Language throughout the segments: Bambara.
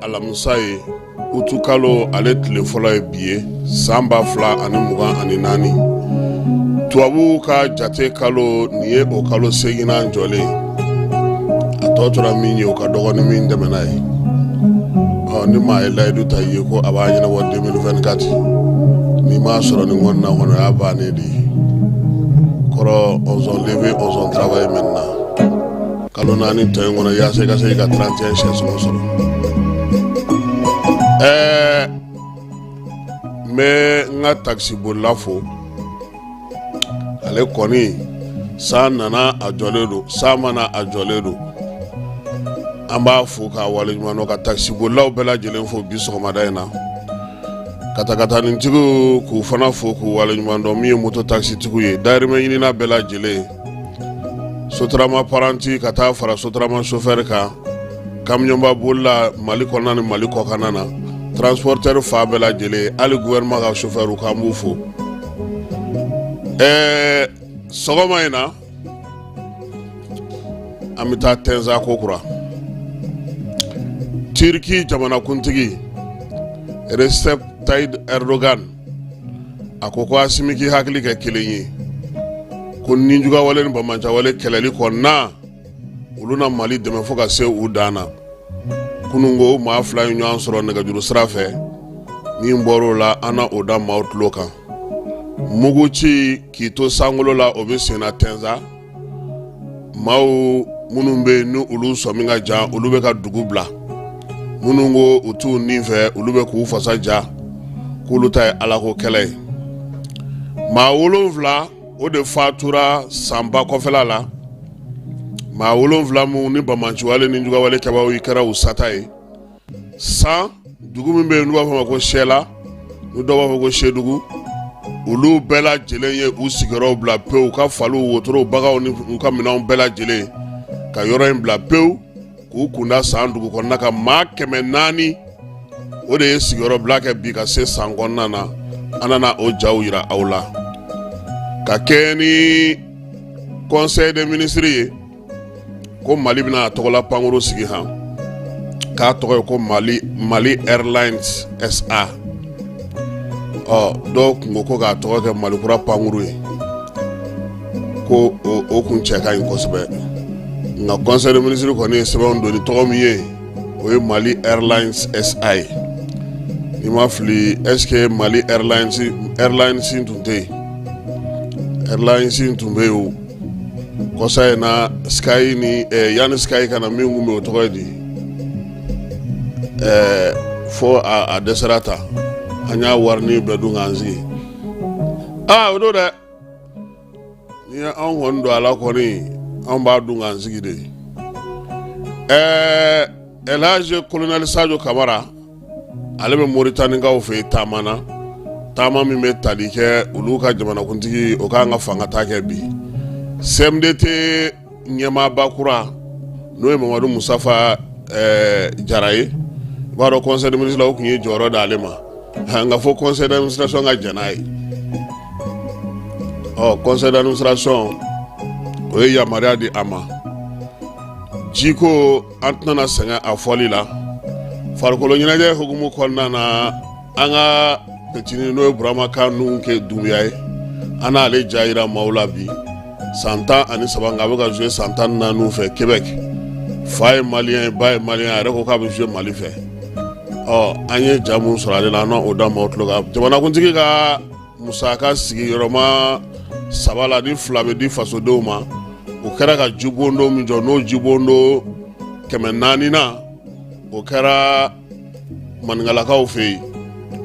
Alamusaye utukalo ale tile fɔlɔ ye bi ye san 2024 tubabu ka jate kalo ni ye o kalo seginan jɔlen a tɔ tora min ye o ka dɔgɔ ni min tɛmɛna ye ni maa ye layidu ta ye ko a b'a ɲɛnabɔ 2024 ni m'a sɔrɔ ni kɔnɔna kɔnɔ y'a bannen de ye kɔrɔ on ont levé on ont travaillé maintenant kalo naani tɔ in kɔnɔ yaasa i ka se ka 31 sɛsɔngɔ sɔrɔ mais nga taxi bolila fo ale kɔni san nana a jɔlen do san mana a jɔlen do an b'a fo k'a waleɲuman ka taxi bolilaw bɛɛ lajɛlen fo bi sɔgɔmada in na katakatanintigiw k'u fana fo k'u waleɲuman dɔn min ye moto taxi tigiw ye dayirimɛ ɲinina bɛɛ lajɛlen sotarama paranti ka taa fara sotarama chauffeur kan kamiyɔnba bolila Mali kɔnɔna ni Mali kɔkanna na transporteur fa bɛɛ lajɛlen hali gouvernement ka chauffeur k'an b'u fo sɔgɔma in na an bɛ taa Tɛnza ko kura Turki jamanakuntigi Recep Tayyip Erdogan a ko a simiki hakili kɛ kelen ye ko ninjuga wale ni bamaja wale kɛlɛli kɔnɔna olu na Mali dɛmɛ fo ka se u dan na kunungo maa fila ye ɲɔgɔn sɔrɔ nɛgɛjuru sira fɛ min bɔr'o la an na o da maaw tulo kan mugu ci k'i to sankolo la o bɛ sen na Tɛnza maaw minnu bɛ yen ni olu sɔmi ka jan olu bɛ ka dugu bila minnu ko u t'u nin fɛ olu bɛ k'u fasa ja k'olu ta ye alako kɛlɛ ye maa 7 o de fatura sanba kɔfɛla la maa 7 mun ni bamanciwale ni jugawale kɛbaw yi kɛra u sata ye san dugu min bɛ yen n'u b'a fɔ ma ko Sɛla n'u dɔw b'a fɔ ko Sedugu olu bɛɛ lajɛlen ye u sigiyɔrɔw bila pewu ka faliw wotorow bagaw ni u ka minɛnw bɛɛ lajɛlen ka yɔrɔ in bila pewu k'u kunda san dugu kɔnɔna kan maa 400 o de ye sigiyɔrɔ bila kɛ bi ka se san kɔnɔna na an nana o jaw yira aw la ka kɛ ni conseil des ministres ye ko Mali bɛna a tɔgɔla pankuru sigi han k'a tɔgɔ ye ko Mali Airlines SA dɔw kun ko k'a tɔgɔ kɛ Mali kura pankuru ye ko o kun cɛ ka ɲi kosɛbɛ nka conseil des ministres kɔni ye sɛbɛnw don ni tɔgɔ min ye o ye Mali Airlines SA ye ni ma fili est-ce que Mali Airlines tun tɛ yen Airlines tun bɛ yen o kɔsa in na Sky ni yanni Sky kana min kun bɛ o tɔgɔ ye di fo a dɛsɛra ta an y'a warini bɛɛ dun k'an sigi o don dɛ ni anw kɔni don ala kɔni anw b'a dun k'an sigi de El Hadji Colonel Sadio Kamara ale bɛ Mauritanienkaw fɛ yen taama na taama min bɛ tali kɛ olu ka jamanakuntigi o k'an ka fanga ta kɛ bi CMDT ɲɛmaaba kura n'o ye Mamadu Musafa Jara ye i b'a dɔn conseil des ministres la o kun ye jɔyɔrɔ d'ale ma nka fo conseil d'administration ka jɛn n'a ye conseil d'administration o ye yamaruya di a ma jiko an tɛna sɛgɛn a fɔli la farikolo ɲɛnajɛ hukumu kɔnɔna na an ka petini n'o ye Burama Kan Nuhu kɛ Dunbiya ye an n'ale ja yira maaw la bi Santan ani saba nga bɛ ka jouer santan naani fɛ Québec. Fa ye malien ba ye malien a yɛrɛ ko k'a bɛ jouer Mali fɛ. An ye ja mun sɔrɔ ale la an n'o da maaw tulo kan. Jamanakuntigi ka musaka sigiyɔrɔma 3 la ni 2 bɛ di fasodenw ma. O kɛra ka jibondo min jɔ n'o jibondo 400 na o kɛra maningalakaw fɛ yen.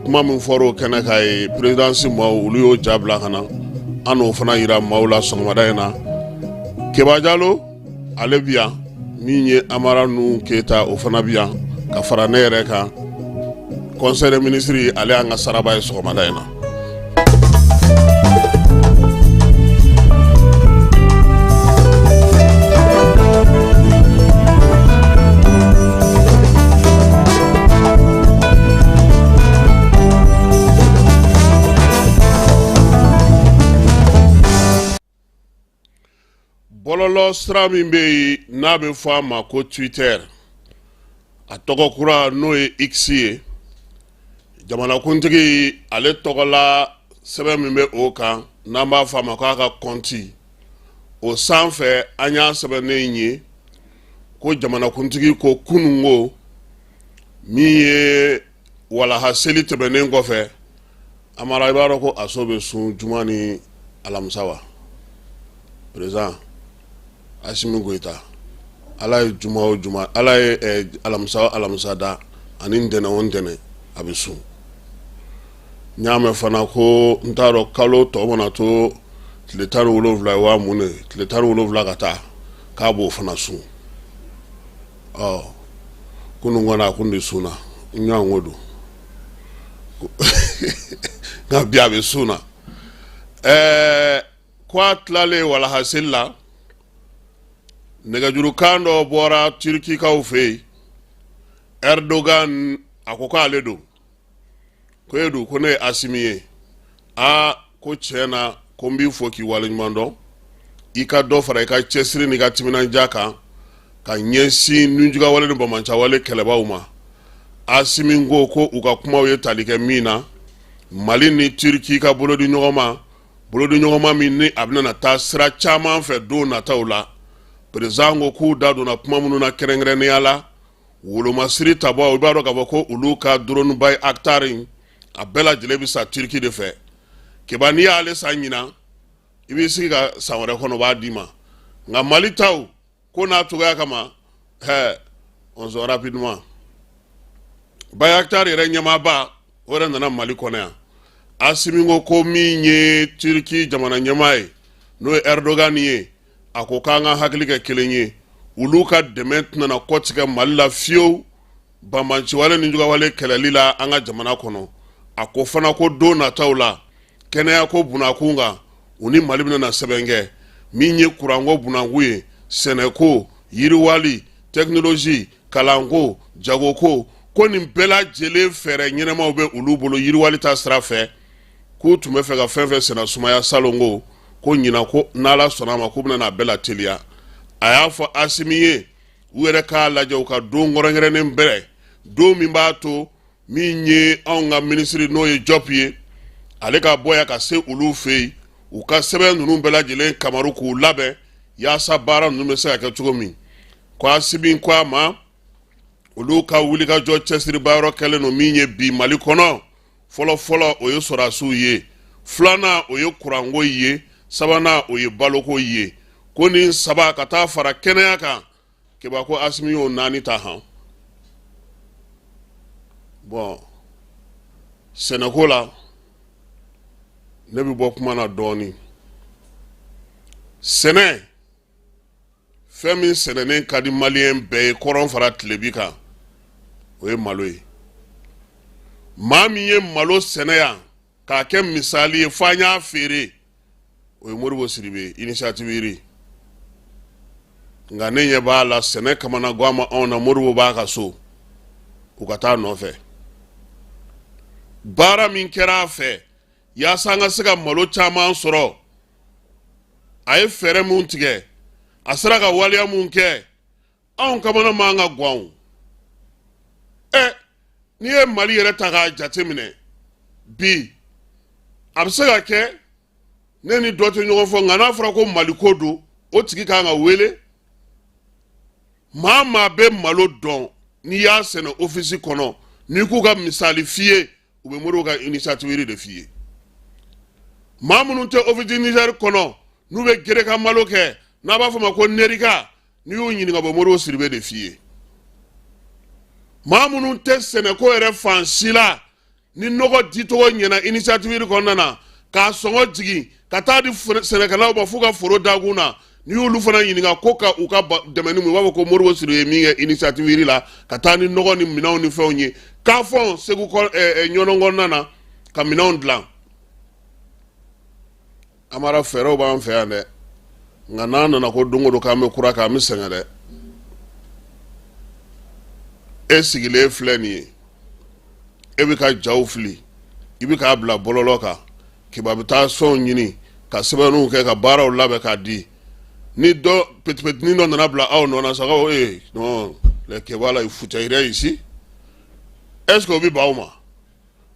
Kuma min fɔra o kɛnɛ ka ye présidence maaw olu y'o ja bila ka na. An n'o fana yira maaw la sɔgɔmada in na. Keba Jalo ale bi yan min ye Amara nu Keyita o fana bi yan ka fara ne yɛrɛ kan. Conseil des ministres ale y'an ka saraba ye sɔgɔmada in na. Bɔlɔlɔ sira min bɛ yen n'a bɛ fɔ a ma ko Twitter a tɔgɔ kura n'o ye X ye jamanakuntigi ale tɔgɔla sɛbɛn min bɛ o kan n'an b'a fɔ a ma k'a ka compte o sanfɛ an y'a sɛbɛnnen ye ko jamanakuntigi ko kunun ko min ye walaha seli tɛmɛnen kɔfɛ Amara i b'a dɔn ko a so bɛ sun juma ni alamisa wa président Assimi Goïta ala ye juma o juma ala ye alamisa da ani ntɛnɛn o ntɛnɛn a bɛ sun n y'a mɛn fana ko n t'a dɔn kalo tɔ mana to tile 17 ye wa mun de tile 17 ka taa k'a b'o fana sun kunun kɔni a kun de sunna n ɲɔgɔn ko don nka bi a bɛ sun na ko a tilalen walaha seli la nɛgɛjurukan dɔ bɔra Turkikaw fɛ yen Erdogan a ko k'ale don ko e don ko ne ye Assimi ye ko tiɲɛ na ko n b'i fɔ k'i waleɲuman dɔn i ka dɔ fara i ka cɛsiri n'i ka timinandiya kan ka ɲɛsin nunjugawale ni bamancawale kɛlɛbaw ma Assimi ko u ka kumaw ye tali kɛ min na Mali ni Turki ka bolodi ɲɔgɔn ma min ni a bɛna taa sira caman fɛ don nataw la président ko k'u da donna kuma minnu na kɛrɛnkɛrɛnnenya la wolomasiri tabɔ i b'a dɔn k'a fɔ ko olu ka drone-by hectare a bɛɛ lajɛlen bɛ sa Turki de fɛ Keba n'i y'ale san ɲinan i b'i sigi ka san wɛrɛ kɔnɔ o b'a d'i ma nka Mali taw ko n'a cogoya kama on se rapidement by hectare yɛrɛ ɲɛmaaba o yɛrɛ nana Mali kɔnɔ yan Assimi ko min ye Turki jamana ɲɛmaa ye n'o ye Erdogan ye a ko k'an ka hakili kɛ kelen ye olu ka dɛmɛ tɛna kɔtigɛ Mali la fiyewu bamanciwale ni jugawale kɛlɛli la an ka jamana kɔnɔ a ko fana ko don nataw la kɛnɛya ko bunakun kan u ni Mali bɛna sɛbɛn kɛ min ye kuranko bunakun ye sɛnɛko yiriwali technologie kalanko jagoko ko nin bɛɛ lajɛlen fɛɛrɛ ɲɛnamaw bɛ olu bolo yiriwali ta sira fɛ k'u tun bɛ fɛ ka fɛn fɛn sɛnɛ Sumaya Salon ko ɲina ko n'Ala sɔnna ma k'u bɛna n'a bɛɛ lateliya a y'a fɔ Assimi ye u yɛrɛ k'a lajɛ u ka don kɔrɔnkɛrɛnnen bɛrɛ don min b'a to min ye anw ka minisiri n'o ye Diop ye ale ka bɔ yan ka se olu fɛ yen u ka sɛbɛn ninnu bɛɛ lajɛlen kamaru k'u labɛn yaasa baara ninnu bɛ se ka kɛ cogo min ko Assimi ko a ma olu ka wulikajɔ cɛsiribayɔrɔ kɛlen don min ye bi Mali kɔnɔ fɔlɔ o ye sɔrɔdasiw ye filanan o ye kuranko ye sabanan o ye baloko ye ko nin saba ka taa fara kɛnɛya kan Keba ko Assimi y'o 4 ta han sɛnɛko la ne bɛ bɔ kuma na dɔɔni sɛnɛ fɛn min sɛnɛnen ka di maliyɛn bɛɛ ye kɔrɔn fara tilebi kan o ye malo ye maa min ye malo sɛnɛ yan k'a kɛ misali ye f'an y'a feere o ye Modibo Sidibe initiative nka ne ɲɛ b'a la sɛnɛ kamana gan ma anw na Modibo b'a ka so u ka taa nɔfɛ baara min kɛra a fɛ yaasa an ka se ka malo caman sɔrɔ a ye fɛɛrɛ mun tigɛ a sera ka waliya mun kɛ anw kamana man ka gan n'i ye Mali yɛrɛ ta k'a jateminɛ bi a bɛ se ka kɛ ne ni dɔ tɛ ɲɔgɔn fɔ nka n'a fɔra ko maliko don o tigi kan ka wele maa maa bɛ malo dɔn n'i y'a sɛnɛ ofisi kɔnɔ n'i k'u ka misali f'i ye u bɛ Modibo ka initiative de f'i ye maa minnu tɛ ofisi Niger kɔnɔ n'u bɛ gere ka malo kɛ n'a b'a fɔ ma ko nerika n'i y'u ɲininka u bɛ Modibo Sidibe de f'i ye maa minnu tɛ sɛnɛko yɛrɛ fan si la ni nɔgɔ dicogo ɲɛna initiative kɔnɔna na k'a sɔngɔ jigin ka taa di sɛnɛkɛlaw ma f'u ka foro dagun na n'i y'olu fana ɲininka ko ka u ka dɛmɛ ni mun u b'a fɔ ko Modibo Sidibe ye min kɛ initiative la ka taa ni nɔgɔ ni minɛnw ni fɛnw ye k'a fɔ Segu ɲɔnɔ kɔnɔna na ka minɛnw dilan amara fɛɛrɛw b'an fɛ yan dɛ nka n'a nana ko don o don k'an bɛ kura k'an bɛ sɛgɛn dɛ e sigilen filɛ nin ye e bɛ ka jaw fili i bɛ k'a bila bɔlɔlɔ kan kiba bɛ taa sɔnw ɲini ka sɛbɛnniw kɛ ka baaraw labɛn k'a di ni dɔ petipetinin dɔ nana bila aw nɔ na sa ko non les Keba là ils foutaient ici est-ce que o bɛ bɛn aw ma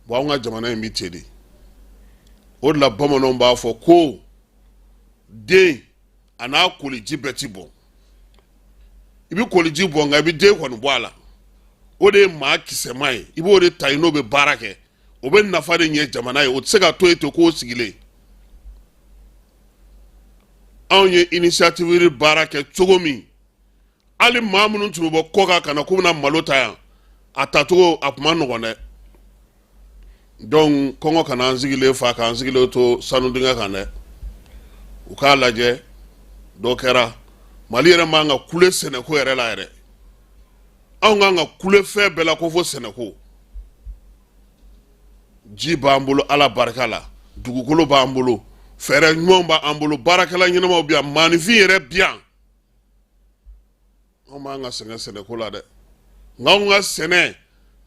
bon anw ka jamana in bɛ ten de o de la bamananw b'a fɔ ko den a n'a koliji bɛɛ ti bɔn i bɛ koliji bɔn nka i bɛ den kɔni bɔ a la o de ye maa kisɛma ye i b'o de ta yen n'o bɛ baara kɛ o bɛ nafa de ɲɛ jamana ye o tɛ se ka to yen ten k'o sigilen anw ye initiative baara kɛ cogo min hali maa minnu tun bɛ bɔ kɔkan ka na k'u bɛna malo ta yan a tacogo a tun ma nɔgɔn dɛ donc kɔngɔ kana an sigilen fa k'an sigilen to sanu dingɛ kan dɛ u k'a lajɛ dɔ kɛra Mali yɛrɛ man ka kule sɛnɛko yɛrɛ la yɛrɛ anw kan ka kule fɛn bɛɛ la ko fo sɛnɛko ji b'an bolo Ala barika la dugukolo b'an bolo fɛɛrɛ ɲumanw b'an bolo baarakɛla ɲɛnamaw bɛ yan maanifin yɛrɛ bi yan anw b'an ka sɛgɛn sɛnɛko la dɛ nka anw ka sɛnɛ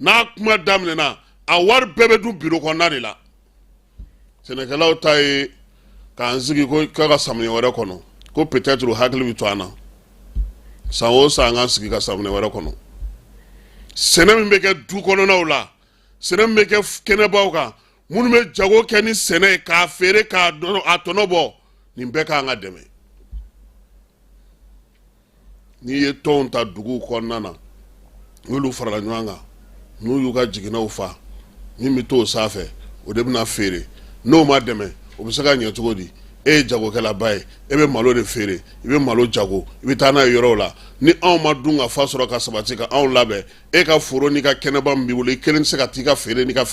n'a kuma daminɛna a wari bɛɛ bɛ dun biro kɔnɔna de la sɛnɛkɛlaw ta ye k'an sigi ko k'a ka samiyɛ wɛrɛ kɔnɔ ko peut-être u hakili bɛ to an na san o san an k'an sigi ka samiyɛ wɛrɛ kɔnɔ sɛnɛ min bɛ kɛ du kɔnɔnaw la sɛnɛ min bɛ kɛ kɛnɛbaw kan minnu bɛ jago kɛ ni sɛnɛ ye k'a feere k'a tɔnɔ bɔ nin bɛɛ k'an ka dɛmɛ n'i ye tɔnw ta duguw kɔnɔna na n'olu farala ɲɔgɔn kan n'u y'u ka jiginɛw fa min bɛ t'o sanfɛ o de bɛna feere n'o ma dɛmɛ o bɛ se ka ɲɛ cogo di e ye jagokɛlaba ye e bɛ malo de feere i bɛ malo jago i bɛ taa n'a ye yɔrɔw la ni anw ma dun ka fa sɔrɔ ka sabati ka anw labɛn e ka foro n'i ka kɛnɛba min b'i bolo i kelen tɛ se ka t'i ka feere n'i ka